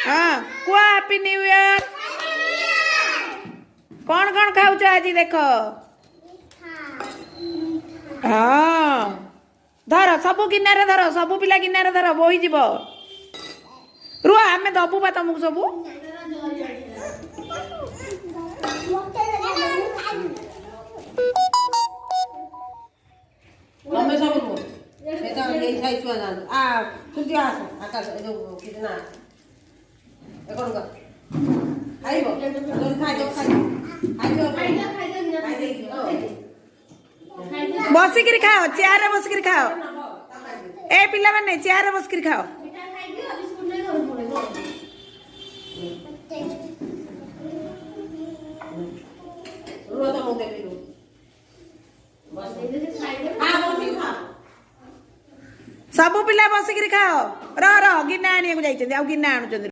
हाँ कुआ happy new year. कौन कौन खाऊ आज देख। हाँ धर सबू गिनारे धर सबू पिला गिनारे धर बोही जीव रुह आम दबू बा तुमको सबू बसिक खाओ चेयर बसिक खाओ ए पिला माने चेयर बसिक खाओ सबू पिला बसिक खाओ गिना आने को जाइए गिना आणुचंदी।